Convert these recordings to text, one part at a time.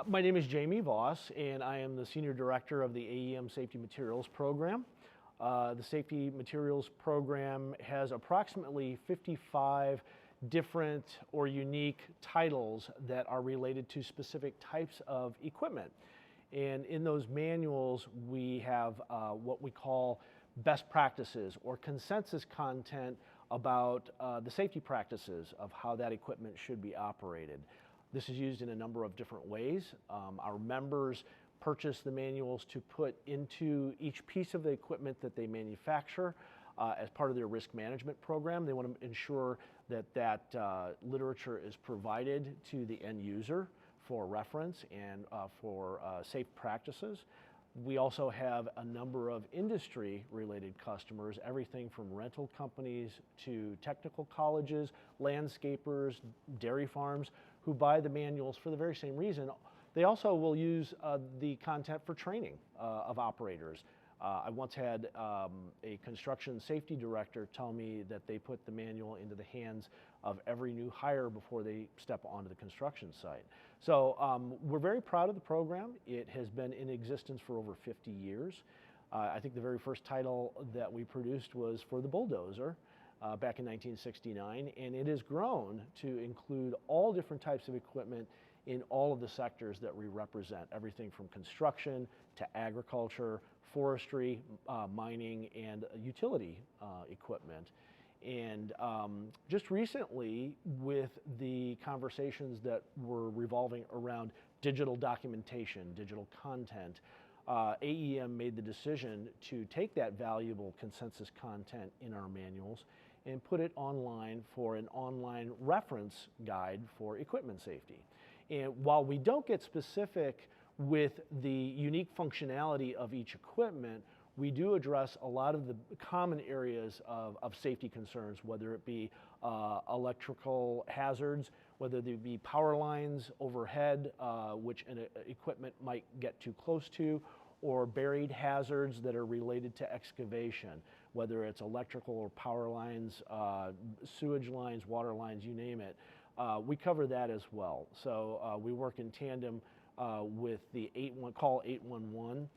My name is Jaime Vos, and I am the Senior Director of the AEM Safety Materials Program. The Safety Materials Program has approximately 55 different or unique titles that are related to specific types of equipment. And in those manuals, we have what we call best practices or consensus content about the safety practices of how that equipment should be operated. This is used in a number of different ways. Our members purchase the manuals to put into each piece of the equipment that they manufacture as part of their risk management program. They want to ensure that literature is provided to the end user for reference and for safe practices. We also have a number of industry-related customers, everything from rental companies to technical colleges, landscapers, dairy farms, who buy the manuals for the very same reason. They also will use the content for training of operators. I once had a construction safety director tell me that they put the manual into the hands of every new hire before they step onto the construction site. So we're very proud of the program. It has been in existence for over 50 years. I think the very first title that we produced was for the bulldozer back in 1969, and it has grown to include all different types of equipment in all of the sectors that we represent, everything from construction to agriculture, forestry, mining, and utility equipment. And just recently, with the conversations that were revolving around digital documentation, digital content, AEM made the decision to take that valuable consensus content in our manuals and put it online for an online reference guide for equipment safety. And while we don't get specific with the unique functionality of each equipment, we do address a lot of the common areas of safety concerns, whether it be electrical hazards, whether they be power lines overhead, which an equipment might get too close to, or buried hazards that are related to excavation, whether it's electrical or power lines, sewage lines, water lines, you name it. We cover that as well. So we work in tandem with the Call 811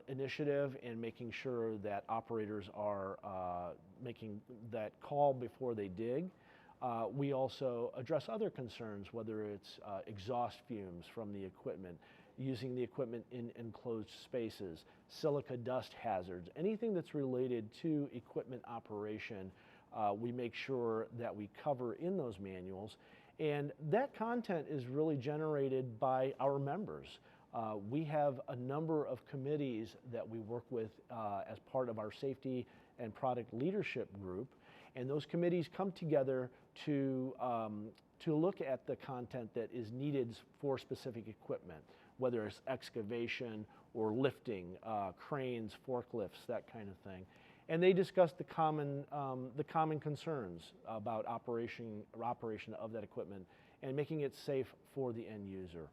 initiative and making sure that operators are making that call before they dig. We also address other concerns, whether it's exhaust fumes from the equipment, using the equipment in enclosed spaces, silica dust hazards, anything that's related to equipment operation. We make sure that we cover in those manuals, and that content is really generated by our members. We have a number of committees that we work with as part of our safety and product leadership group, and those committees come together to look at the content that is needed for specific equipment, whether it's excavation or lifting, cranes, forklifts, that kind of thing. And they discuss the common concerns about operation of that equipment and making it safe for the end user.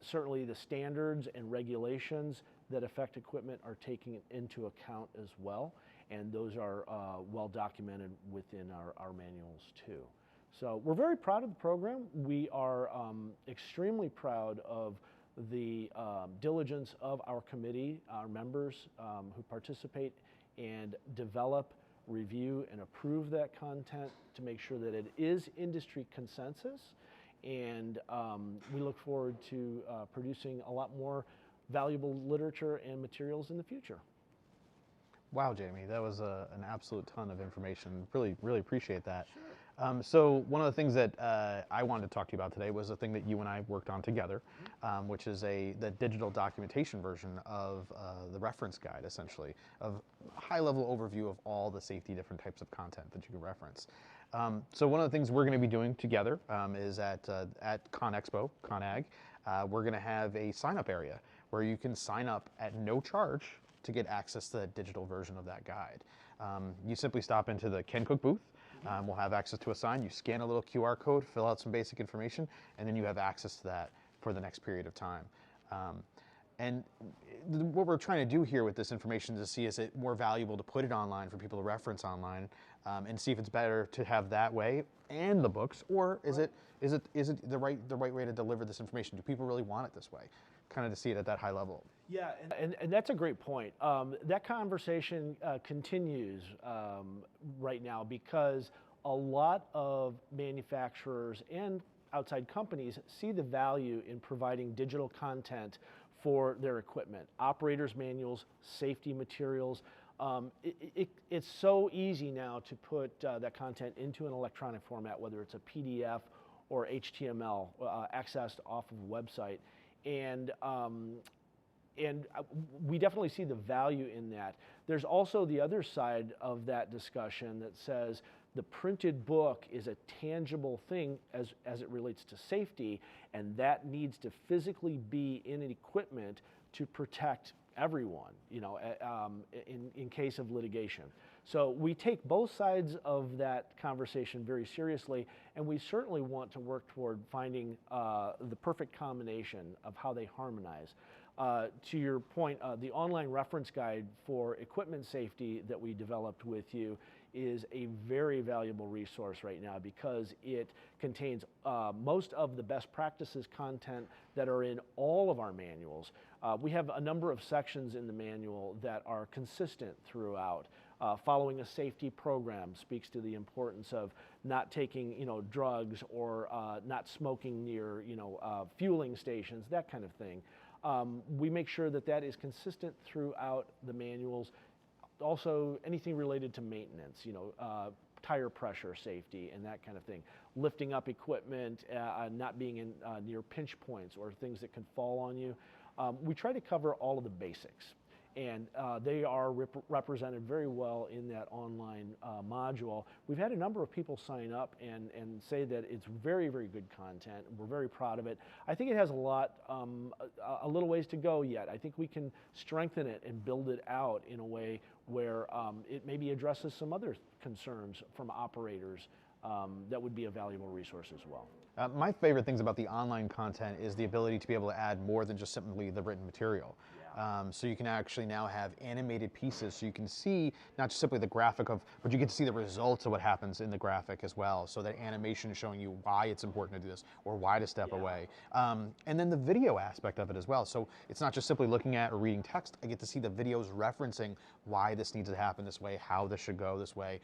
Certainly the standards and regulations that affect equipment are taken into account as well, and those are well documented within our manuals too. So we're very proud of the program. We are extremely proud of the diligence of our committee, our members who participate and develop, review, and approve that content to make sure that it is industry consensus. And we look forward to producing a lot more valuable literature and materials in the future. Wow, Jamie, that was an absolute ton of information. Really, really appreciate that. Sure. So one of the things that I wanted to talk to you about today was a thing that you and I worked on together, which is the digital documentation version of the reference guide, essentially, of a high-level overview of all the safety different types of content that you can reference. So one of the things we're going to be doing together is at ConExpo, ConAg, we're going to have a sign-up area where you can sign up at no charge to get access to the digital version of that guide. You simply stop into the Ken Cook booth. We'll have access to a sign. You scan a little QR code, fill out some basic information, and then you have access to that for the next period of time. And what we're trying to do here with this information is to see, is it more valuable to put it online for people to reference online, and see if it's better to have that way and the books, or is it the right way to deliver this information? Do people really want it this way? Kind of to see it at that high level. Yeah, and that's a great point. That conversation continues right now, because a lot of manufacturers and outside companies see the value in providing digital content for their equipment, operators manuals, safety materials. It's so easy now to put that content into an electronic format, whether it's a PDF or HTML accessed off of a website. And we definitely see the value in that. There's also the other side of that discussion that says the printed book is a tangible thing as it relates to safety, and that needs to physically be in an equipment to protect everyone, you know, in case of litigation. So we take both sides of that conversation very seriously, and we certainly want to work toward finding the perfect combination of how they harmonize. To your point, the online reference guide for equipment safety that we developed with you is a very valuable resource right now, because it contains most of the best practices content that are in all of our manuals. We have a number of sections in the manual that are consistent throughout. Following a safety program speaks to the importance of not taking, you know, drugs, or not smoking near, you know, fueling stations, that kind of thing. We make sure that that is consistent throughout the manuals. Also, anything related to maintenance, you know, tire pressure safety and that kind of thing. Lifting up equipment, not being in near pinch points or things that can fall on you. We try to cover all of the basics, and they are represented very well in that online module. We've had a number of people sign up and say that it's very, very good content. We're very proud of it. I think it has a little ways to go yet. I think we can strengthen it and build it out in a way where it maybe addresses some other concerns from operators that would be a valuable resource as well. My favorite things about the online content is the ability to be able to add more than just simply the written material. So you can actually now have animated pieces, so you can see not just simply the graphic but you get to see the results of what happens in the graphic as well. So that animation is showing you why it's important to do this, or why to step away. And then the video aspect of it as well. So it's not just simply looking at or reading text. I get to see the videos referencing why this needs to happen this way, how this should go this way.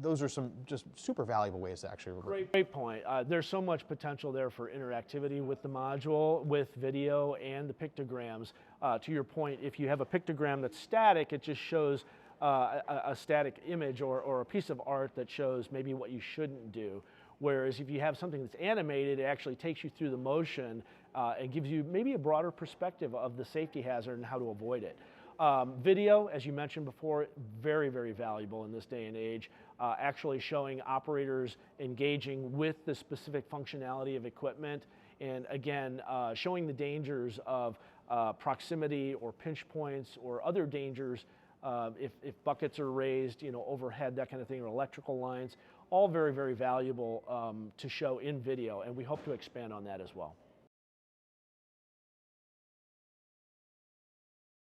Those are some just super valuable ways to actually work. Great point. There's so much potential there for interactivity with the module, with video and the pictograms. To your point, if you have a pictogram that's static, it just shows a static image or a piece of art that shows maybe what you shouldn't do. Whereas if you have something that's animated, it actually takes you through the motion and gives you maybe a broader perspective of the safety hazard and how to avoid it. Video, as you mentioned before, very, very valuable in this day and age, actually showing operators engaging with the specific functionality of equipment, and again, showing the dangers of proximity or pinch points or other dangers if buckets are raised, you know, overhead, that kind of thing, or electrical lines, all very, very valuable to show in video, and we hope to expand on that as well.